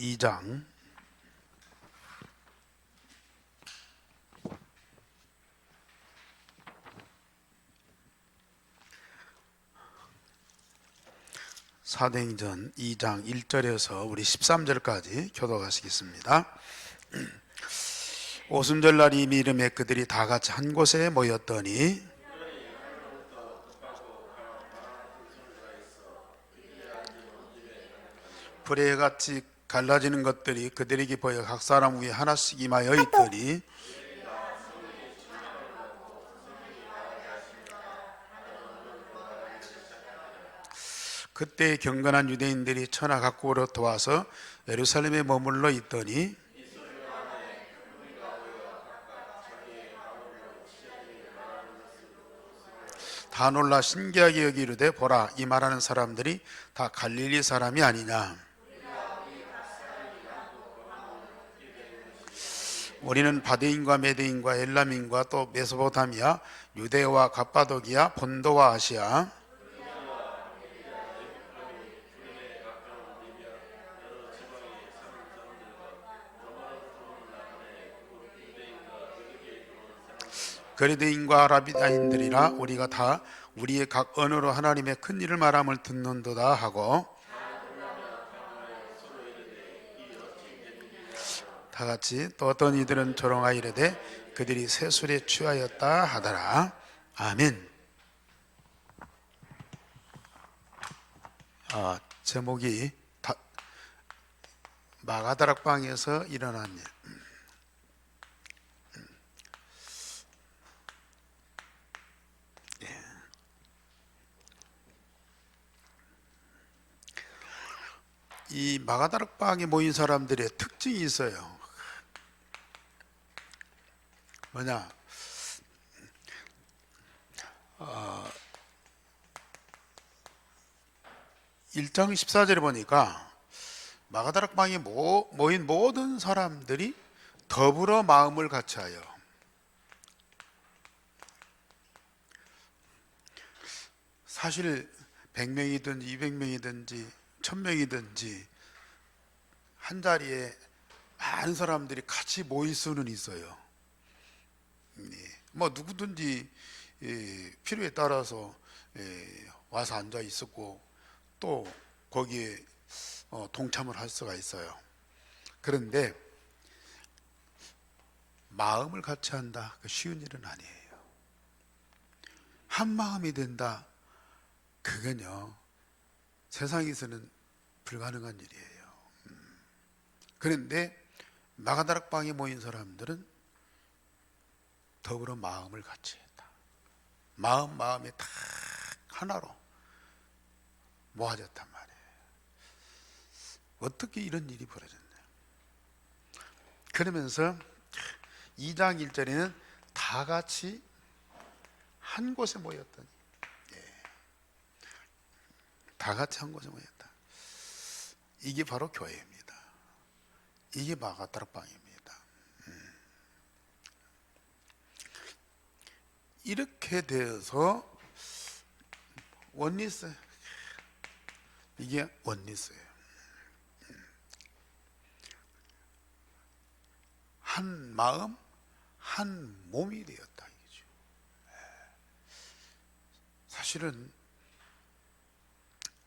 2장 사도행전 2장 1절에서 우리 13절까지 교독하시겠습니다. 오순절날이 이름에 그들이 다 같이 한 곳에 모였더니 불의같이 갈라지는 것들이 그들에게 보여 각 사람 위에 하나씩 임하여 있더니 그때 경건한 유대인들이 천하 각국으로 도와서 예루살렘에 머물러 있더니 다 놀라 신기하게 여기르되 보라, 이 말하는 사람들이 다 갈릴리 사람이 아니냐. 우리는 바데인과 메데인과 엘람인과 또 메소포타미아, 유대와 갑바도기아, 본도와 아시아, 그리드인과 아라비아인들이라 우리가 다 우리의 각 언어로 하나님의 큰 일을 말함을 듣는도다 하고 다 같이 또 어떤 이들은 조롱하여 이르되 그들이 세술에 취하였다 하더라. 아멘. 제목이 마가다락방에서 일어난 일. 이 마가다락방에 모인 사람들의 특징이 있어요. 뭐냐? 1장 14절에 보니까 마가다락방에 모인 모든 사람들이 더불어 마음을 같이하여. 사실 100명이든지 200명이든지 1000명이든지 한 자리에 많은 사람들이 같이 모일 수는 있어요. 뭐 누구든지 필요에 따라서 와서 앉아 있었고 또 거기에 동참을 할 수가 있어요. 그런데 마음을 같이 한다, 쉬운 일은 아니에요. 한 마음이 된다, 그건요 세상에서는 불가능한 일이에요. 그런데 마가다락방에 모인 사람들은 더불어 마음을 같이 했다. 마음에 다 하나로 모아졌단 말이에요. 어떻게 이런 일이 벌어졌나요? 그러면서 2장 1절에는 다 같이 한 곳에 모였더니, 다 같이 한 곳에 모였다. 이게 바로 교회입니다. 이게 마가다락방입니다. 이렇게 되어서 원리스, 이게 원리스예요. 한 마음, 한 몸이 되었다 이거죠. 사실은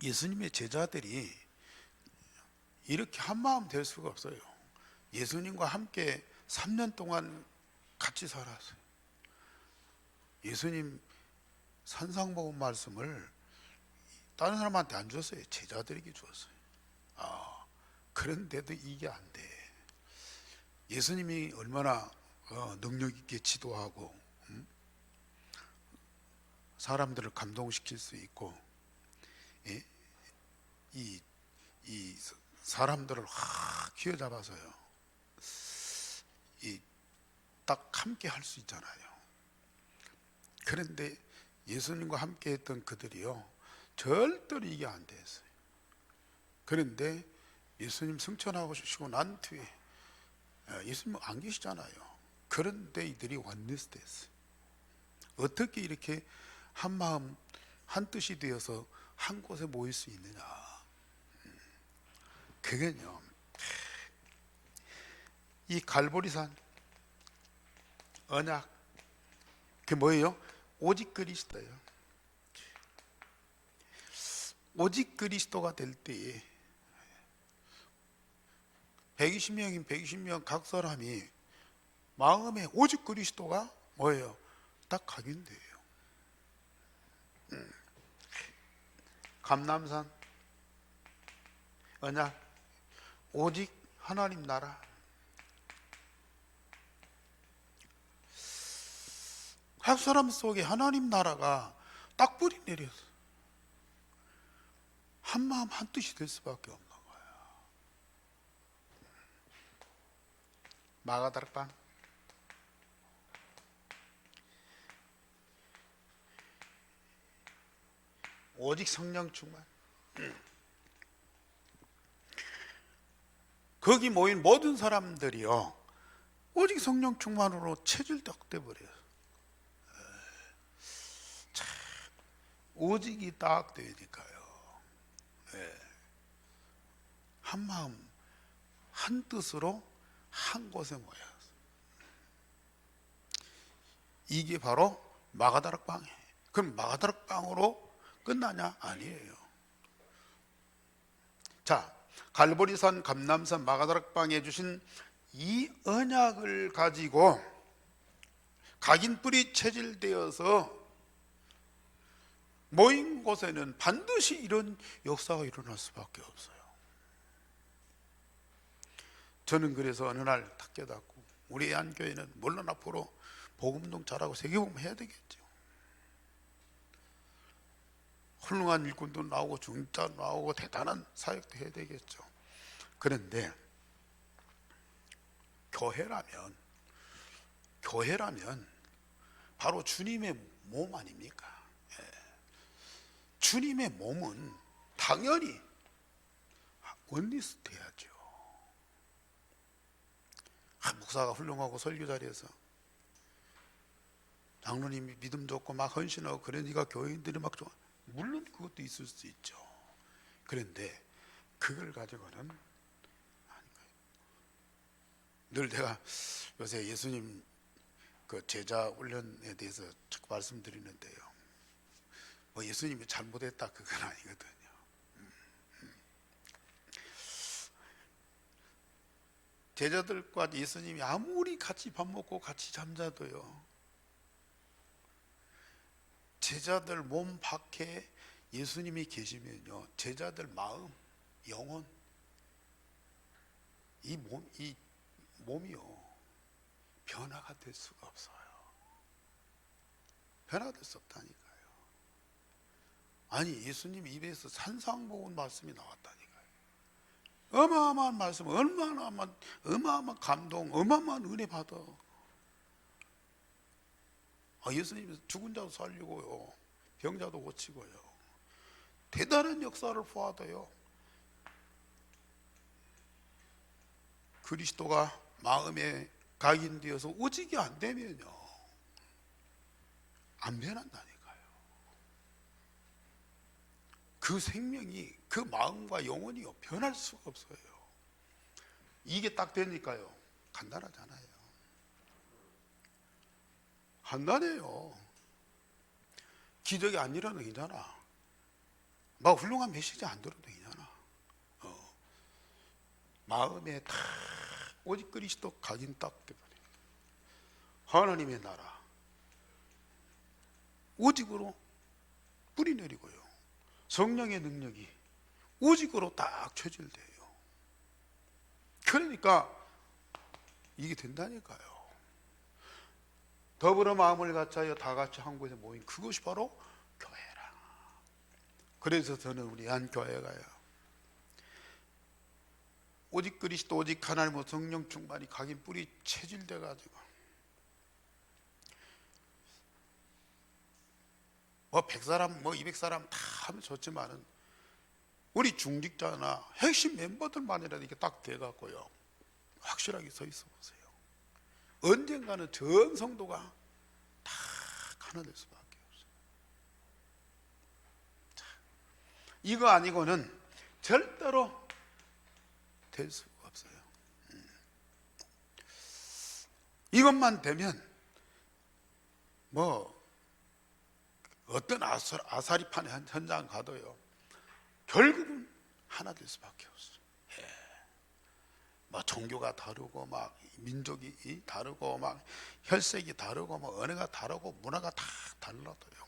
예수님의 제자들이 이렇게 한 마음 될 수가 없어요. 예수님과 함께 3년 동안 같이 살았어요. 예수님 산상복음 말씀을 다른 사람한테 안 줬어요. 제자들에게 줬어요. 그런데도 이게 안 돼. 예수님이 얼마나 능력 있게 지도하고 사람들을 감동시킬 수 있고 이 사람들을 확 휘어잡아서요 딱 함께 할 수 있잖아요. 그런데 예수님과 함께 했던 그들이요 절대로 이게 안 됐어요. 그런데 예수님 승천하시고 난 뒤에 예수님 안 계시잖아요. 그런데 이들이 원리스 됐어요. 어떻게 이렇게 한 마음 한 뜻이 되어서 한 곳에 모일 수 있느냐. 그건요 이 갈보리산 언약, 그게 뭐예요? 오직 그리스도예요. 오직 그리스도가 될 때에 120명인 120명 각 사람이 마음에 오직 그리스도가 뭐예요? 딱 각인돼요. 감람산 언약, 오직 하나님 나라. 각 사람 속에 하나님 나라가 딱 뿌리 내려서 한 마음 한 뜻이 될 수밖에 없는 거예요. 마가다락방 오직 성령 충만. 거기 모인 모든 사람들이요 오직 성령 충만으로 체질딱 돼버려요. 오직이 딱 되니까요. 한 마음 한 뜻으로 한 곳에 모여서 이게 바로 마가다락방이에요. 그럼 마가다락방으로 끝나냐? 아니에요. 자, 갈보리산, 감람산, 마가다락방에 주신 이 언약을 가지고 각인뿔이 체질되어서 모인 곳에는 반드시 이런 역사가 일어날 수밖에 없어요. 저는 그래서 어느 날 딱 깨닫고 우리 안교회는 물론 앞으로 복음동 잘하고 세계복음 해야 되겠죠. 훌륭한 일꾼도 나오고 중자 나오고 대단한 사역도 해야 되겠죠. 그런데 교회라면 바로 주님의 몸 아닙니까? 주님의 몸은 당연히 원리스트 해야죠. 목사가 훌륭하고 설교 자리에서 장로님이 믿음 좋고 막 헌신하고 그러니까 교인들이 막 좋아. 물론 그것도 있을 수 있죠. 그런데 그걸 가지고는 아닌가요? 늘 내가 요새 예수님 그 제자 훈련에 대해서 자꾸 말씀드리는데요. 뭐 예수님이 잘못했다 그건 아니거든요. 제자들과 예수님이 아무리 같이 밥 먹고 같이 잠자도요, 제자들 몸 밖에 예수님이 계시면요, 제자들 마음, 영혼, 이 몸이요 변화가 될 수가 없어요. 변화가 될 수 없다니까요. 아니 예수님 입에서 산상보훈 말씀이 나왔다니까요. 어마어마한 말씀, 어마어마한 감동, 어마어마한 은혜 받아. 예수님이 죽은 자도 살리고요, 병자도 고치고요, 대단한 역사를 보아도요, 그리스도가 마음에 각인되어서 오직이 안 되면요 안 변한다니까요. 그 생명이 그 마음과 영혼이요 변할 수가 없어요. 이게 딱 되니까요 간단하잖아요. 간단해요. 기적이 안 일어나도 괜찮아. 막 훌륭한 메시지 안 들어도 괜찮아. 마음에 다 오직 그리스도 각인 딱 돼버려. 하나님의 나라 오직으로 뿌리 내리고요, 성령의 능력이 오직으로 딱 체질돼요. 그러니까 이게 된다니까요. 더불어 마음을 같이하여 다 같이 한 곳에 모인 그것이 바로 교회라. 그래서 저는 우리 한교회가요 오직 그리스도 오직 하나님의 성령 충만이 각인 뿌리 체질돼 가지고 뭐 100사람 뭐 200사람 다 하면 좋지만은 우리 중직자나 핵심 멤버들만이라도 이렇게 딱 돼 갖고요 확실하게 서 있어 보세요. 언젠가는 전 성도가 다 하나 될 수밖에 없어요. 자, 이거 아니고는 절대로 될 수가 없어요. 이것만 되면 뭐 어떤 아사리판 현장 가도요 결국은 하나 될 수밖에 없어요. 뭐 종교가 다르고 막 민족이 다르고 막 혈색이 다르고 뭐 언어가 다르고 문화가 다 달라도요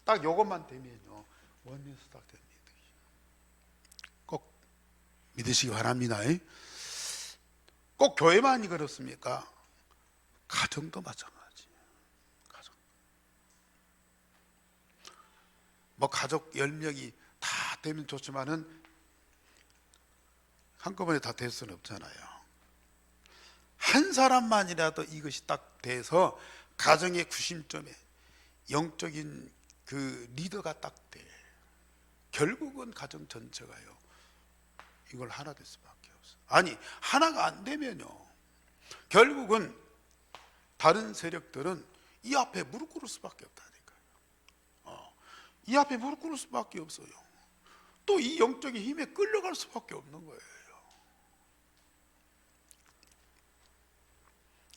딱 요것만 되면요 원리에서 딱 됩니다. 꼭 믿으시기 바랍니다. 꼭 교회만이 그렇습니까? 가정도 마찬가지예요. 뭐 가족 10명이 다 되면 좋지만은 한꺼번에 다 될 수는 없잖아요. 한 사람만이라도 이것이 딱 돼서 가정의 구심점에 영적인 그 리더가 딱 돼. 결국은 가정 전체가요 이걸 하나 될 수밖에 없어요. 아니 하나가 안 되면요 결국은 다른 세력들은 이 앞에 무릎 꿇을 수밖에 없다니까요. 이 앞에 무릎 꿇을 수밖에 없어요. 또 이 영적인 힘에 끌려갈 수밖에 없는 거예요.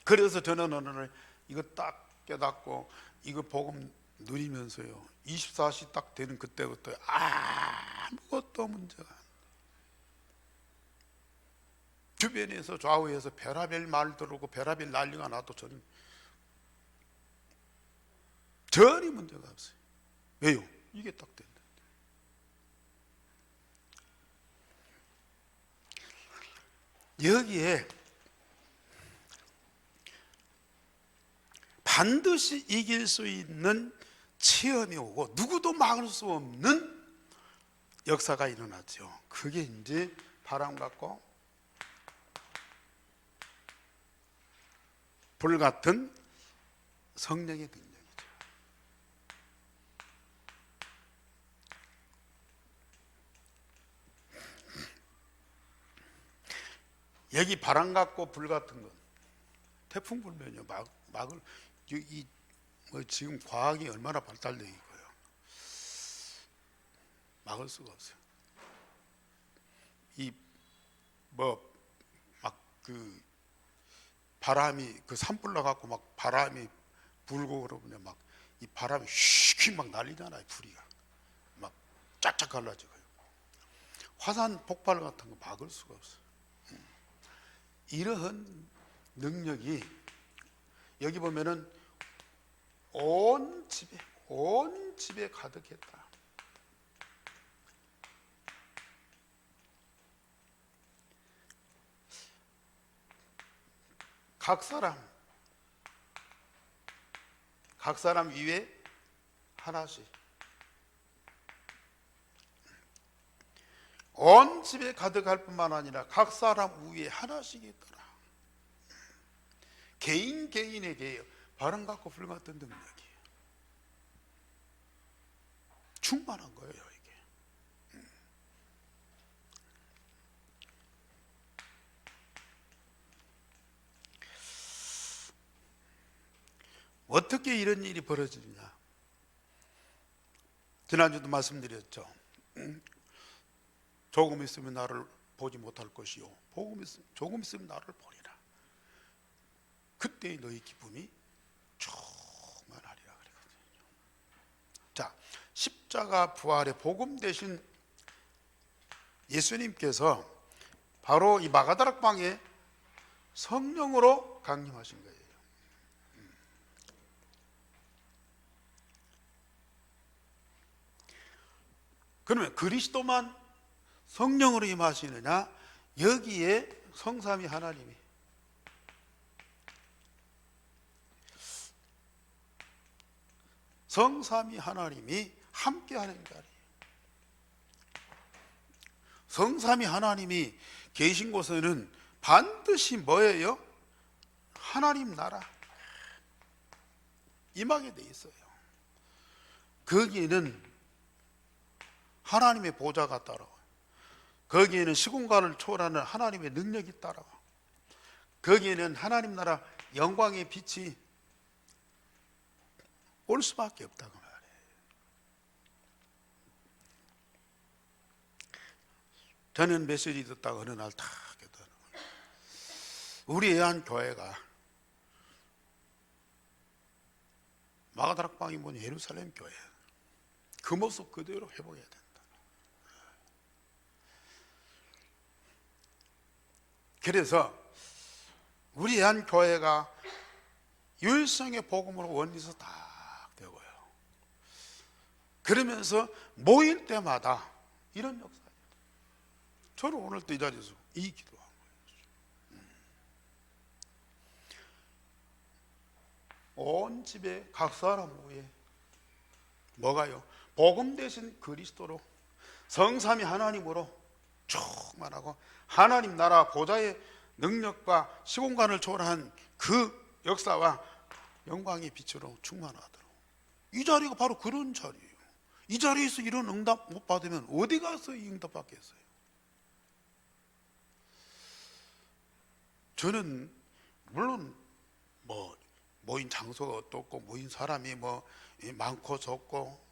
그래서 저는 어느 날 이거 딱 깨닫고 이거 복음 누리면서요 24시 딱 되는 그때부터 아무것도 문제가 안 돼요. 주변에서 좌우에서 별하별 말 들고 별하별 난리가 나도 저는 전혀 문제가 없어요. 왜요? 이게 딱 된다. 여기에 반드시 이길 수 있는 체험이 오고 누구도 막을 수 없는 역사가 일어났죠. 그게 이제 바람 같고 불 같은 성령의 능력이죠. 여기 바람 같고 불 같은 건 태풍 불면요 막을 뭐 지금 과학이 얼마나 발달되어 있고요 막을 수가 없어요. 이 뭐 막 그 바람이 그 산불 나갖고 막 바람이 불고 그러면 막 이 바람이 휙휙 막 날리잖아요. 불이가 막 쫙쫙 갈라지고요. 화산 폭발 같은 거 막을 수가 없어요. 이러한 능력이 여기 보면은 온 집에 가득했다. 각 사람 위에 하나씩 온 집에 가득할 뿐만 아니라 각 사람 위에 하나씩 있더라. 개인에게 바람 같고 불 같은 능력이에요. 충만한 거예요 이게. 어떻게 이런 일이 벌어지느냐. 지난주도 말씀드렸죠. 조금 있으면 나를 보지 못할 것이요 조금 있으면 나를 보리라. 그때 너희 기쁨이 충만하리라 그랬거든요. 자, 십자가 부활의 복음 대신 예수님께서 바로 이 마가다락 방에 성령으로 강림하신 거예요. 그러면 그리스도만 성령으로 임하시느냐? 여기에 성삼위 하나님이 성삼위 하나님이 함께하는 자리예요. 성삼위 하나님이 계신 곳에는 반드시 뭐예요? 하나님 나라 임하게 돼 있어요. 거기에는 하나님의 보좌가 따라와요. 거기에는 시공간을 초월하는 하나님의 능력이 따라와요. 거기에는 하나님 나라 영광의 빛이 올 수밖에 없다고 말해요. 저는 메시지 듣다가 어느 날 탁 깨달아요. 우리 애한교회가 마가다락방이 뭐냐, 예루살렘 교회. 그 모습 그대로 회복해야 된다. 그래서 우리 한 교회가 유일성의 복음으로 원리서 딱 되고요. 그러면서 모일 때마다 이런 역사예요. 저는 오늘 또 이 자리에서 이 기도한 거예요. 온 집에 각 사람 위에 뭐가요? 복음 대신 그리스도로 성삼위 하나님으로 충만하고 하나님 나라 보좌의 능력과 시공간을 초월한 그 역사와 영광의 빛으로 충만하도록. 이 자리가 바로 그런 자리예요. 이 자리에서 이런 응답 못 받으면 어디 가서 이 응답 받겠어요? 저는 물론 뭐 모인 장소가 어떻고 모인 사람이 뭐 많고 적고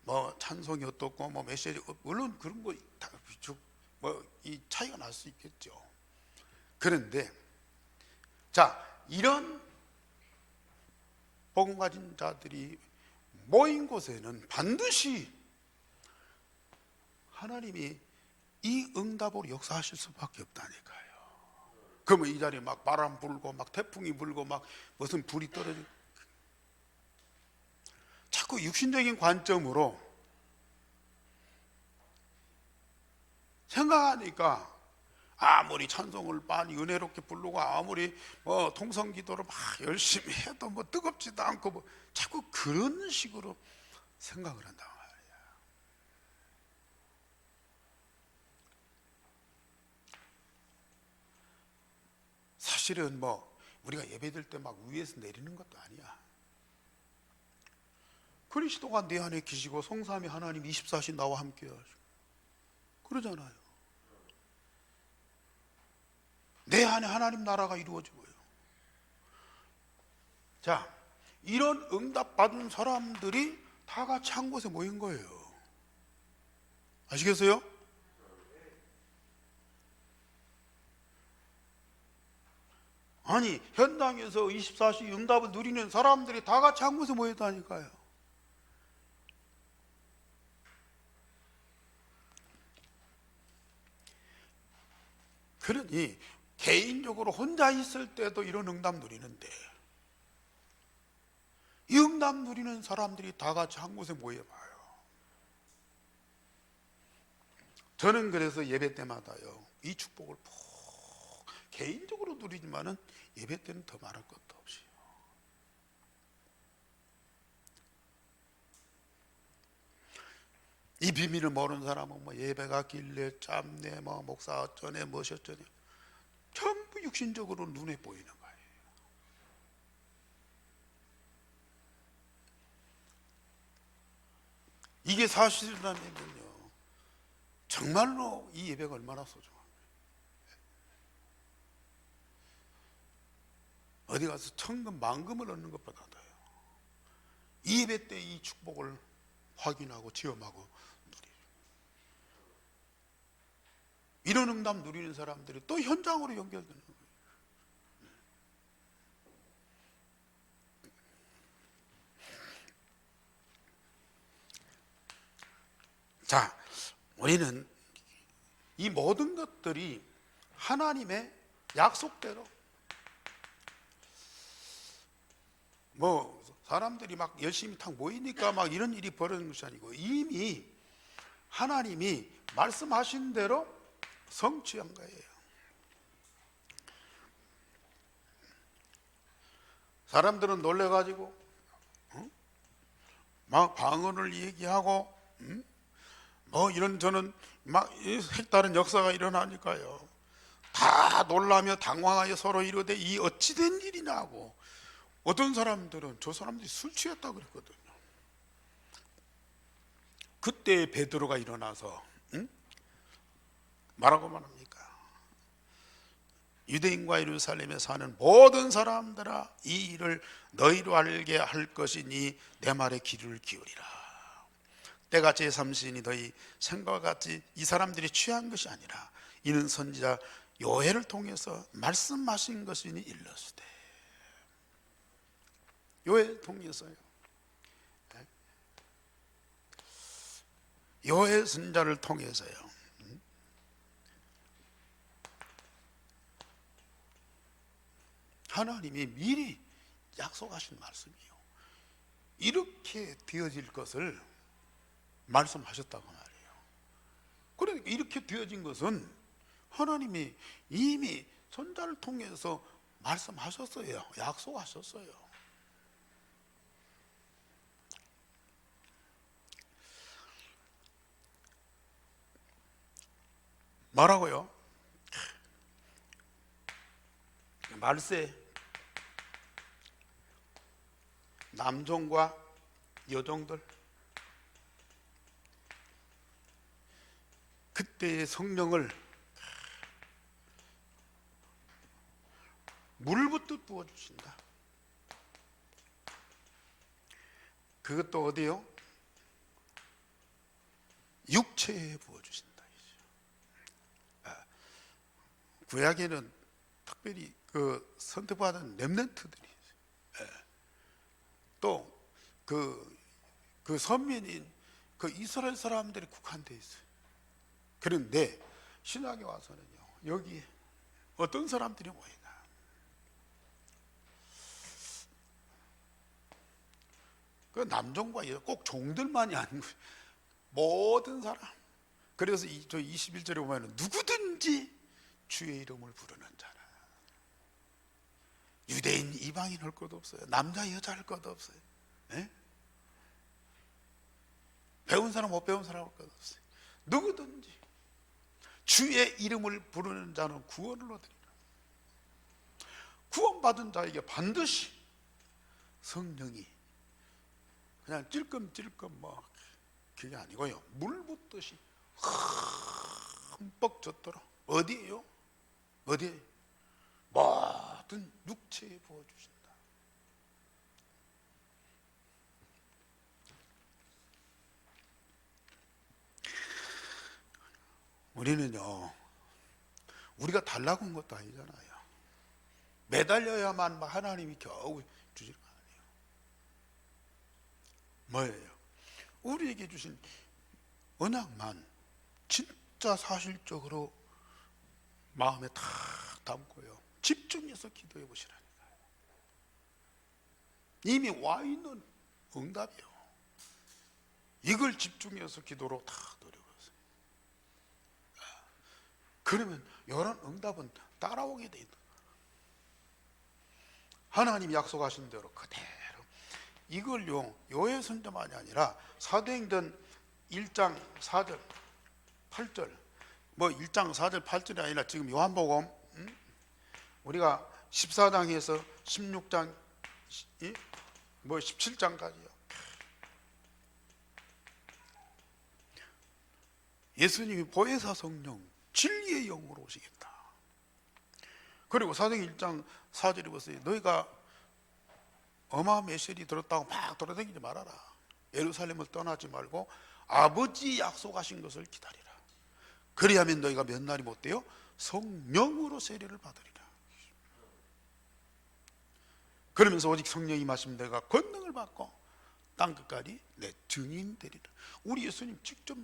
뭐 찬송이 어떻고 뭐 메시지 물론 그런 거 다 뭐 이 차이가 날 수 있겠죠. 그런데 자, 이런 복음 가진 자들이 모인 곳에는 반드시 하나님이 이 응답으로 역사하실 수밖에 없다니까요. 그러면 이 자리에 막 바람 불고 막 태풍이 불고 막 무슨 불이 떨어지고, 자꾸 육신적인 관점으로 생각하니까 아무리 찬송을 많이 은혜롭게 부르고 아무리 뭐 통성기도를 막 열심히 해도 뭐 뜨겁지도 않고 뭐 자꾸 그런 식으로 생각을 한단 말이야. 사실은 뭐 우리가 예배드릴 때 막 위에서 내리는 것도 아니야. 그리스도가 내 안에 계시고 성삼위 하나님 24시 나와 함께 하시고 그러잖아요. 내 안에 하나님 나라가 이루어지고요. 자, 이런 응답 받은 사람들이 다 같이 한 곳에 모인 거예요. 아시겠어요? 아니, 현장에서 24시 응답을 누리는 사람들이 다 같이 한 곳에 모였다니까요. 그러니 개인적으로 혼자 있을 때도 이런 응답 누리는데 이 응답 누리는 사람들이 다 같이 한 곳에 모여봐요. 저는 그래서 예배 때마다요 이 축복을 푹 개인적으로 누리지만은 예배 때는 더 말할 것도 없이 이 비밀을 모르는 사람은 뭐 예배가 길래 짬내 뭐 목사 어쩌네 무엇 어쩌네 전부 육신적으로 눈에 보이는 거예요. 이게 사실이라면요 정말로 이 예배가 얼마나 소중합니까? 어디 가서 천금 만금을 얻는 것보다도요 이 예배 때 이 축복을 확인하고 체험하고 누리죠. 이런 응답 누리는 사람들이 또 현장으로 연결되는 거예요. 자, 우리는 이 모든 것들이 하나님의 약속대로 뭐 사람들이 막 열심히 탁 모이니까 막 이런 일이 벌어지는 것이 아니고 이미 하나님이 말씀하신 대로 성취한 거예요. 사람들은 놀래가지고 막 방언을 얘기하고 뭐 이런 저는 막 색다른 역사가 일어나니까요 다 놀라며 당황하여 서로 이르되 이 어찌된 일이냐 하고 어떤 사람들은 저 사람들이 술 취했다고 그랬거든요. 그때 베드로가 일어나서 뭐라고 말합니까? 유대인과 예루살렘에 사는 모든 사람들아 이 일을 너희로 알게 할 것이니 내 말에 귀를 기울이라. 때가 제3시니 너희 생각과 같이 이 사람들이 취한 것이 아니라 이는 선지자 요엘을 통해서 말씀하신 것이니 일렀으되. 요엘 통해서요 여호와의 선자를 통해서요. 하나님이 미리 약속하신 말씀이에요. 이렇게 되어질 것을 말씀하셨다고 말이에요. 그러니까 이렇게 되어진 것은 하나님이 이미 선자를 통해서 말씀하셨어요. 약속하셨어요. 뭐라고요? 말세 남종과 여종들, 그때의 성령을 물 붓듯 부어주신다. 그것도 어디요? 육체에 부어주신다. 구약에는 특별히 그 선택받은 렘넌트들이 있어요. 또 그 선민인 그 이스라엘 사람들이 국한되어 있어요. 그런데 신약에 와서는요, 여기 어떤 사람들이 모이나? 그 남종과 여종, 꼭 종들만이 아니고 모든 사람. 그래서 저 21절에 보면 누구든지 주의 이름을 부르는 자라. 유대인 이방인 할 것 없어요. 남자 여자 할 것 없어요. 에? 배운 사람 못 배운 사람 할 것 없어요. 누구든지 주의 이름을 부르는 자는 구원을 얻으리라. 구원받은 자에게 반드시 성령이 그냥 찔끔찔끔 그게 아니고요, 물 붓듯이 흠뻑 젖도록. 어디에요? 어디에? 모든 육체에 부어주신다. 우리는요, 우리가 달라고 한 것도 아니잖아요. 매달려야만 하나님이 겨우 주실 거 아니에요. 뭐예요? 우리에게 주신 언약만 진짜 사실적으로 마음에 탁 담고요, 집중해서 기도해 보시라니까요. 이미 와 있는 응답이요. 이걸 집중해서 기도로 다 노력하세요. 그러면 이런 응답은 따라오게 돼 있다. 하나님이 약속하신 대로 그대로 이걸요, 요의 선자만이 아니라 사도행전 1장 4절 8절 1장 4절 8절이 아니라 지금 요한복음 우리가 14장에서 16장 17장까지요. 예수님이 보혜사 성령 진리의 영으로 오시겠다. 그리고 사도행전 1장 4절에 보세요. 너희가 어마어마한 메시지 들었다고 막 돌아다니지 말아라. 예루살렘을 떠나지 말고 아버지 약속하신 것을 기다리라. 그리하면 너희가 몇 날이 못 돼요? 성령으로 세례를 받으리라. 그러면서 오직 성령이 임하시면 내가 권능을 받고 땅끝까지 내 증인 되리라. 우리 예수님 직접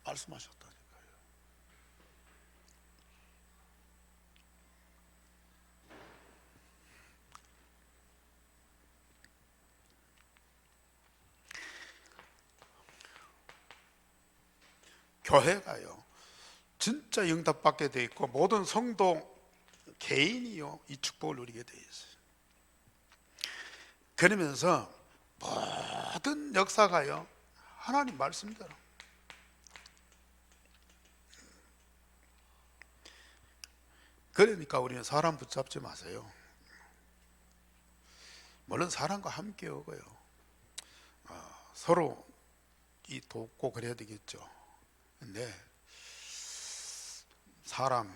말씀하셨다니까요. 교회가요, 진짜 응답받게 돼 있고 모든 성도 개인이요, 이 축복을 누리게 돼 있어요. 그러면서 모든 역사가요, 하나님 말씀대로. 그러니까 우리는 사람 붙잡지 마세요. 물론 사람과 함께 오고요, 서로 돕고 그래야 되겠죠. 근데 사람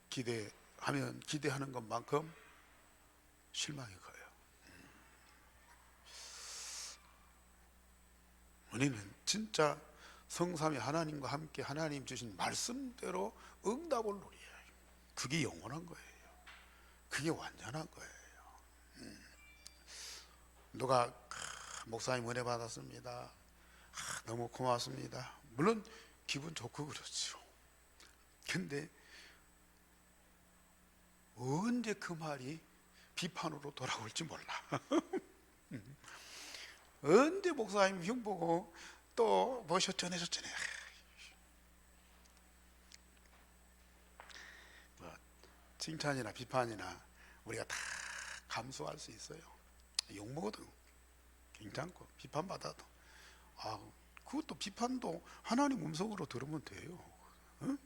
기대하면 기대하는 것만큼 실망이 커요. 우리는 진짜 성삼위 하나님과 함께 하나님 주신 말씀대로 응답을 누려요. 그게 영원한 거예요. 그게 완전한 거예요. 누가 목사님 은혜 받았습니다, 너무 고맙습니다, 물론 기분 좋고 그렇죠. 근데 언제 그 말이 비판으로 돌아올지 몰라. 언제 목사님 흉 보고 또 뭐 저쩌네 뭐 칭찬이나 비판이나 우리가 다 감수할 수 있어요. 욕먹어도 괜찮고 비판받아도 그것도 비판도 하나님 음성으로 들으면 돼요. 응?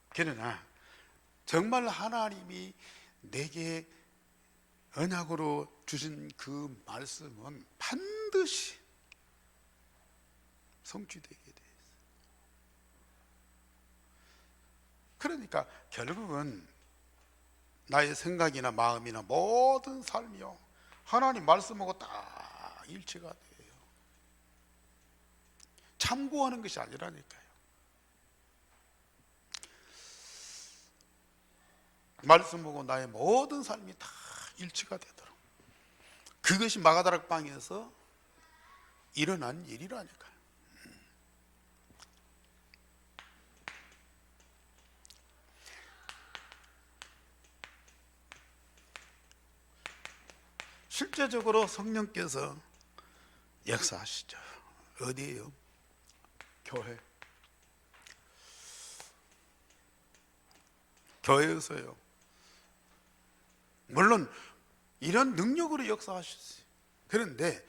그러나 정말 하나님이 내게 언약으로 주신 그 말씀은 반드시 성취되게 돼 있어요. 그러니까 결국은 나의 생각이나 마음이나 모든 삶이요, 하나님 말씀하고 다 일치가 돼요. 참고하는 것이 아니라니까요. 말씀하고 나의 모든 삶이 다 일치가 되도록, 그것이 마가다락방에서 일어난 일이라니까요. 실제적으로 성령께서 역사하시죠. 어디에요? 교회. 교회에서요. 물론 이런 능력으로 역사하셨어요. 그런데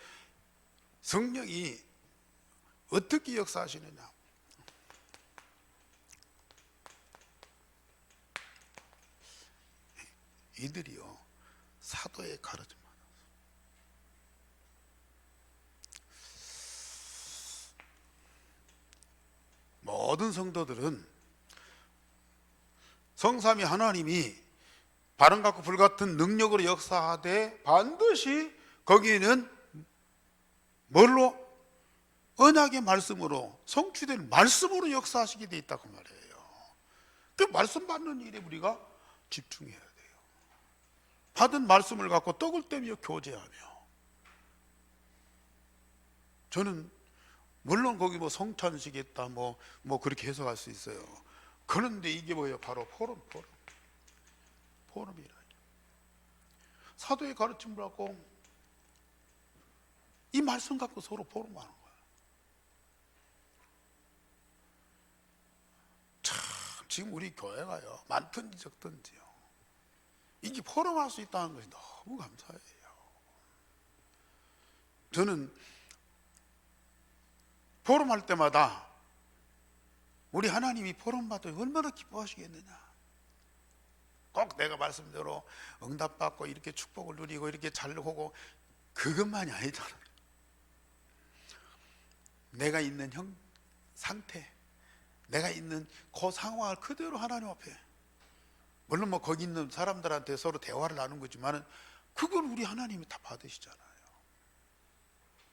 성령이 어떻게 역사하시느냐? 이들이요, 사도의 가르침. 모든 성도들은 성삼위 하나님이 바람 같고 불 같은 능력으로 역사하되 반드시 거기에는 뭘로? 언약의 말씀으로, 성취된 말씀으로 역사하시게 돼 있다고 말해요. 그 말씀 받는 일에 우리가 집중해야 돼요. 받은 말씀을 갖고 떡을 떼며 교제하며. 저는 물론 거기 뭐 성찬식이 있다 뭐 그렇게 해석할 수 있어요. 그런데 이게 뭐예요? 바로 포럼이라. 사도의 가르침을 갖고 이 말씀 갖고 서로 포럼하는 거야. 참 지금 우리 교회가요, 많든지 적든지요, 이게 포럼할 수 있다는 것이 너무 감사해요. 저는 포럼할 때마다 우리 하나님이 포럼받아 얼마나 기뻐하시겠느냐. 꼭 내가 말씀대로 응답받고 이렇게 축복을 누리고 이렇게 잘 오고 그것만이 아니잖아요. 내가 있는 상태, 내가 있는 그 상황을 그대로 하나님 앞에, 물론 뭐 거기 있는 사람들한테 서로 대화를 나눈 거지만은 그걸 우리 하나님이 다 받으시잖아요.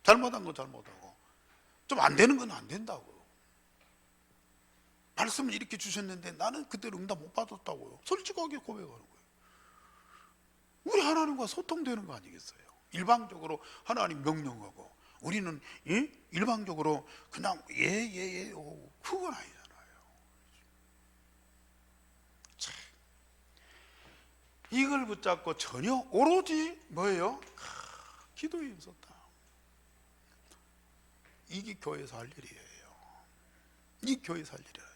잘못한 건 잘못하고 좀 안 되는 건 안 된다고요. 말씀을 이렇게 주셨는데 나는 그대로 응답 못 받았다고요. 솔직하게 고백하는 거예요. 우리 하나님과 소통되는 거 아니겠어요? 일방적으로 하나님 명령하고 우리는 일방적으로 그냥 예 그건 아니잖아요. 참, 이걸 붙잡고 전혀 오로지 뭐예요? 기도에 있었다. 이게 교회에서 할 일이에요. 이 교회에서 할 일이라니까요.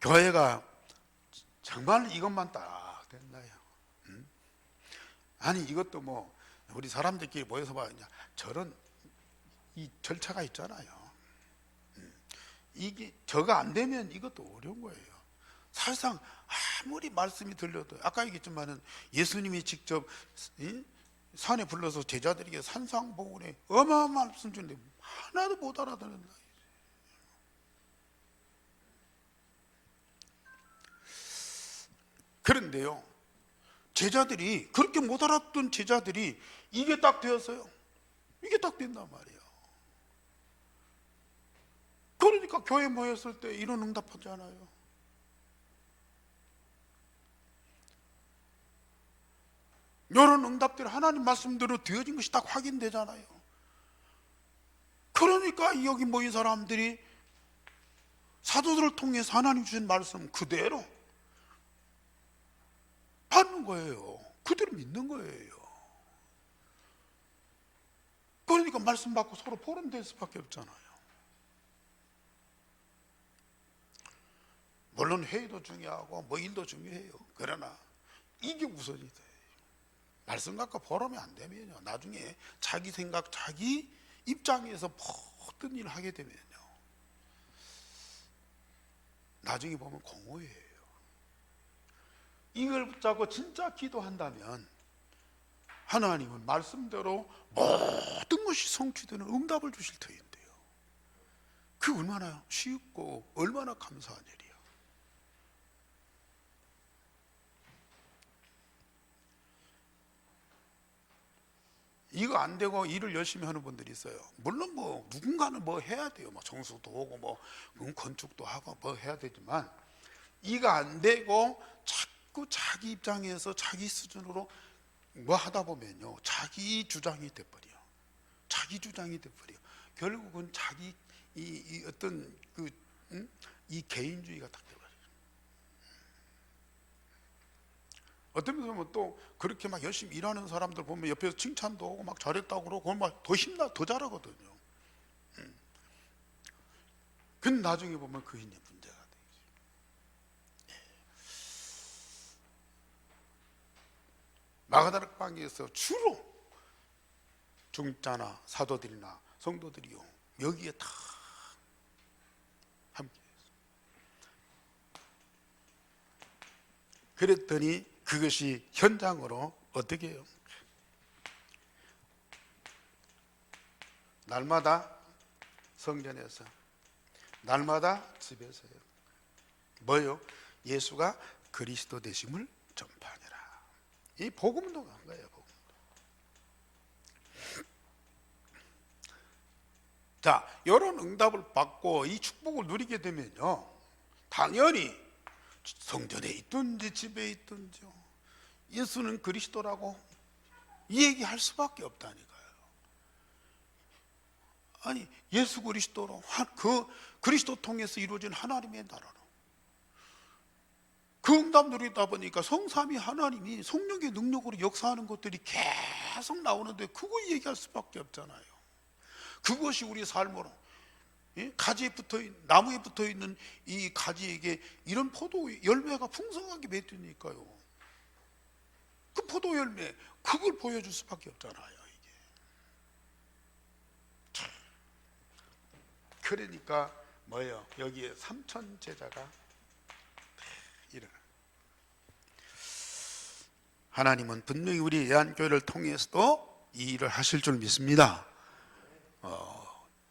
교회가 정말 이것만 딱 됐나요? 아니 이것도 뭐 우리 사람들끼리 모여서 봐, 저런 이 절차가 있잖아요. 이게 저가 안 되면 이것도 어려운 거예요. 사실상 아무리 말씀이 들려도 아까 얘기했지만은 예수님이 직접 산에 불러서 제자들에게 산상보훈에 어마어마한 말씀 주는데 하나도 못 알아듣는다. 그런데요, 제자들이 그렇게 못 알아듣던 제자들이 이게 딱 되었어요. 이게 딱 된단 말이에요. 그러니까 교회 모였을 때 이런 응답하지 않아요. 이런 응답들이 하나님 말씀대로 되어진 것이 딱 확인되잖아요. 그러니까 여기 모인 사람들이 사도들을 통해서 하나님 주신 말씀 그대로 받는 거예요. 그대로 믿는 거예요. 그러니까 말씀 받고 서로 포럼될 수밖에 없잖아요. 물론 회의도 중요하고 뭐 일도 중요해요. 그러나 이게 우선이 돼요. 말씀 갖고 포럼이 안 되면요, 나중에 자기 생각, 자기 입장에서 모든 일을 하게 되면요, 나중에 보면 공허해요. 이걸 붙잡고 진짜 기도한다면 하나님은 말씀대로 모든 것이 성취되는 응답을 주실 터인데요, 그 얼마나 쉽고 얼마나 감사한 일이에요. 이거 안 되고 일을 열심히 하는 분들이 있어요. 물론 뭐 누군가는 뭐 해야 돼요. 뭐 정수도 오고 뭐 건축도 하고 뭐 해야 되지만, 이거 안 되고 자꾸 자기 입장에서 자기 수준으로 뭐 하다 보면요, 자기 주장이 돼버려. 자기 주장이 돼버려. 결국은 자기 이 어떤 이 개인주의가 딱 돼버려요. 어떤 분은 보면 또 그렇게 막 열심히 일하는 사람들 보면 옆에서 칭찬도 오고 막 잘했다고 그러고 막 더 힘나 더 잘하거든요. 근데 나중에 보면 그 인이 문제가 되죠. 마가다락방에서 주로 중자나 사도들이나 성도들이요, 여기에 다 함께했어요. 그랬더니 그것이 현장으로 어떻게 해요? 날마다 성전에서, 날마다 집에서요. 뭐요? 예수가 그리스도 되심을 전파하니라. 이 복음운동을 한 거예요. 복음운동. 자, 이런 응답을 받고 이 축복을 누리게 되면요, 당연히 성전에 있든지 집에 있든지요, 예수는 그리스도라고 이 얘기할 수밖에 없다니까요. 아니, 예수 그리스도로 그 그리스도 통해서 이루어진 하나님의 나라로 그 응답 누리다 보니까 성삼위 하나님이 성령의 능력으로 역사하는 것들이 계속 나오는데 그거 얘기할 수밖에 없잖아요. 그것이 우리 삶으로, 가지에 나무에 붙어 있는 이 가지에게 이런 포도 열매가 풍성하게 맺으니까요, 그 포도 열매 그걸 보여줄 수밖에 없잖아요. 이게. 그러니까 뭐예요? 여기에 3천 제자가 일어나. 하나님은 분명히 우리 예한교회를 통해서도 이 일을 하실 줄 믿습니다.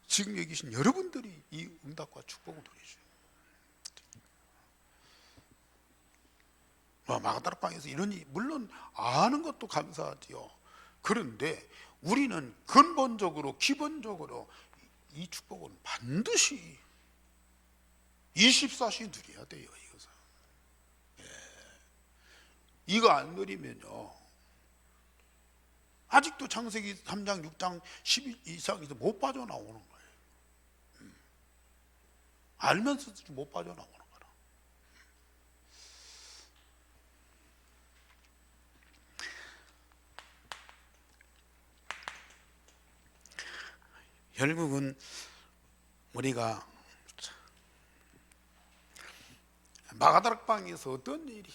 지금 여기 계신 여러분들이 이 응답과 축복을 누리죠. 마가다락방에서 이러니 물론 아는 것도 감사하지요. 그런데 우리는 근본적으로 기본적으로 이 축복은 반드시 24시 누려야 돼요. 이것은. 이거 안 누리면요, 아직도 창세기 3장 6장 10 이상에서 못 빠져나오는 거예요. 알면서도 못 빠져나오는 거라. 결국은 우리가 마가다락방에서 어떤 일이,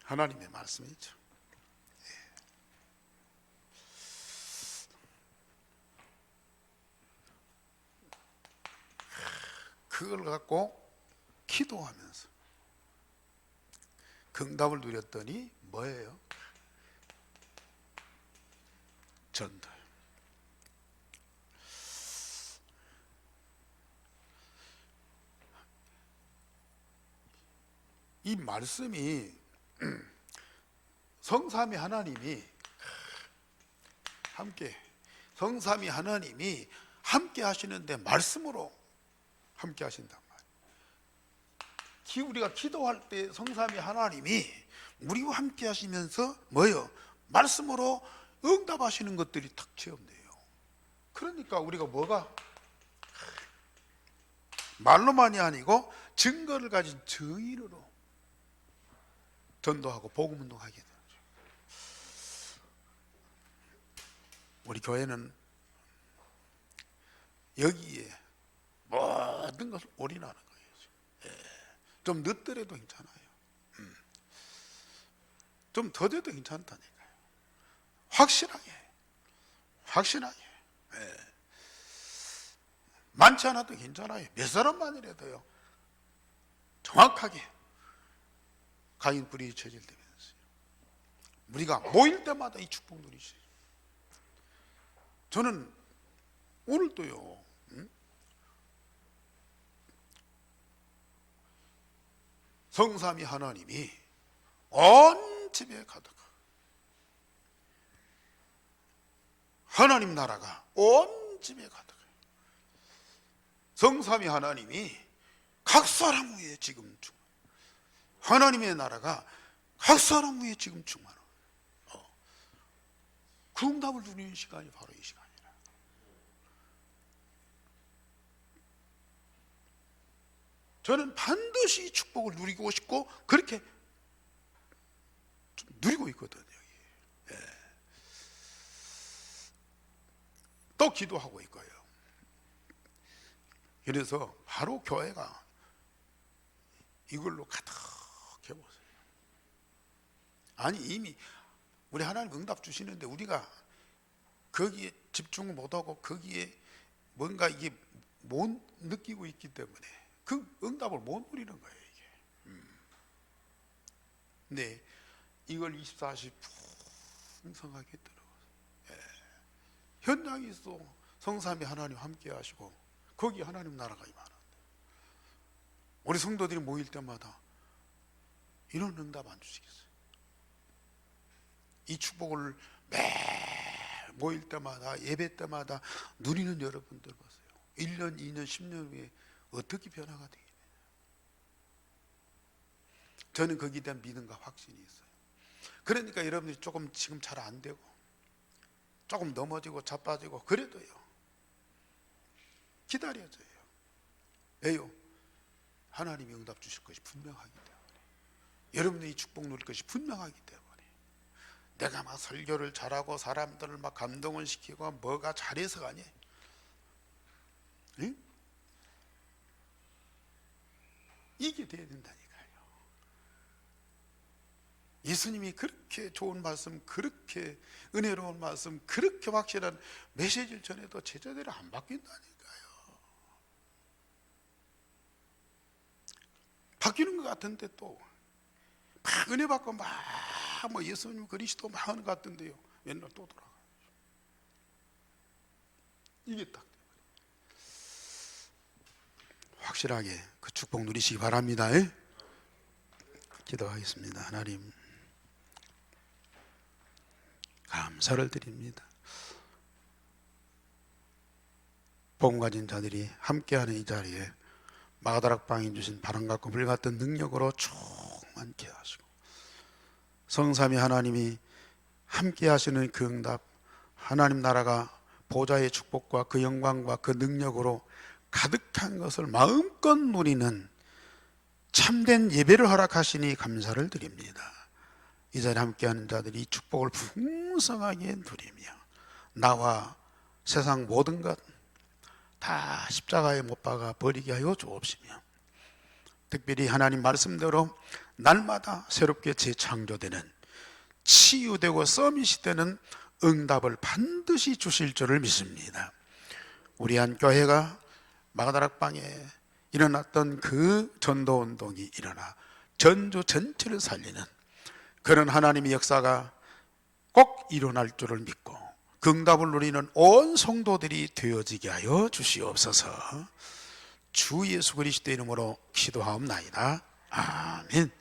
하나님의 말씀이죠. 그걸 갖고 기도하면서 그 응답을 누렸더니 뭐예요? 전도요. 이 말씀이 성삼위 하나님이 함께 하시는데 말씀으로 함께 하신단 말이에요. 우리가 기도할 때 성삼위 하나님이 우리와 함께 하시면서 뭐예요? 말씀으로 응답하시는 것들이 탁 체험돼요. 그러니까 우리가 뭐가 말로만이 아니고 증거를 가진 증인으로 전도하고 복음운동하게 되죠. 우리 교회는 여기에 모든 것을 올인하는 거예요. 좀 늦더라도 괜찮아요. 좀 더뎌도 괜찮다니까요. 확실하게. 많지 않아도 괜찮아요. 몇 사람만이라도요. 정확하게 가인 뿌리 체질되면서 우리가 모일 때마다 이 축복 누리시죠. 저는 오늘도요. 성삼위 하나님이 온 집에 가득 하나님 나라가 온 집에 가득 성삼위 하나님이 각 사람 위에 지금 하나님의 나라가 각 사람 위에 지금 충만하고 그 응답을 누리는 시간이 바로 이 시간이라. 저는 반드시 이 축복을 누리고 싶고 그렇게 좀 누리고 있거든요. 또 기도하고 있고요. 그래서 바로 교회가 이걸로 가득해보세요. 아니 이미 우리 하나님 응답 주시는데 우리가 거기에 집중을 못하고 거기에 뭔가 이게 못 느끼고 있기 때문에 그 응답을 못 누리는 거예요 이게. 네, 이걸 24시 풍성하게 들어가서 현장에서 성삼위 하나님 함께 하시고 거기 하나님 나라가 임하는데 우리 성도들이 모일 때마다 이런 응답 안 주시겠어요? 이 축복을 매 모일 때마다 예배 때마다 누리는 여러분들 보세요. 1년, 2년, 10년 후에 어떻게 변화가 되겠느냐. 저는 거기에 대한 믿음과 확신이 있어요. 그러니까 여러분들이 조금 지금 잘 안 되고 조금 넘어지고 자빠지고 그래도요 기다려줘요. 왜요? 하나님이 응답 주실 것이 분명하기 때문에, 여러분이 이 축복 누릴 것이 분명하기 때문에. 내가 막 설교를 잘하고 사람들을 막 감동을 시키고 뭐가 잘해서가 아니에요. 응? 이게 돼야 된다니까요. 예수님이 그렇게 좋은 말씀, 그렇게 은혜로운 말씀, 그렇게 확실한 메시지를 전해도 제자들이 안 바뀐다니까요. 바뀌는 것 같은데 또 막 은혜 받고 막 뭐 예수님 그리스도 막 하는 것 같은데요, 맨날 또 돌아가요. 이게 딱 확실하게 그 축복 누리시기 바랍니다. 기도하겠습니다. 하나님 감사를 드립니다. 복음 가진 자들이 함께하는 이 자리에 마가다락방에 주신 바람 같고 불 같은 능력으로 충만케 하시고 성삼위 하나님이 함께 하시는 그 응답, 하나님 나라가 보좌의 축복과 그 영광과 그 능력으로 가득한 것을 마음껏 누리는 참된 예배를 허락하시니 감사를 드립니다. 이 자리에 함께하는 자들이 이 축복을 풍성하게 누리며 나와 세상 모든 것 다 십자가에 못 박아 버리게 하여 주옵시며, 특별히 하나님 말씀대로 날마다 새롭게 재창조되는, 치유되고 서밋이 되는 응답을 반드시 주실 줄을 믿습니다. 우리 한 교회가 마가다락방에 일어났던 그 전도운동이 일어나 전주 전체를 살리는 그런 하나님의 역사가 꼭 일어날 줄을 믿고 그 응답을 누리는 온 성도들이 되어지게 하여 주시옵소서. 주 예수 그리스도의 이름으로 기도하옵나이다. 아멘.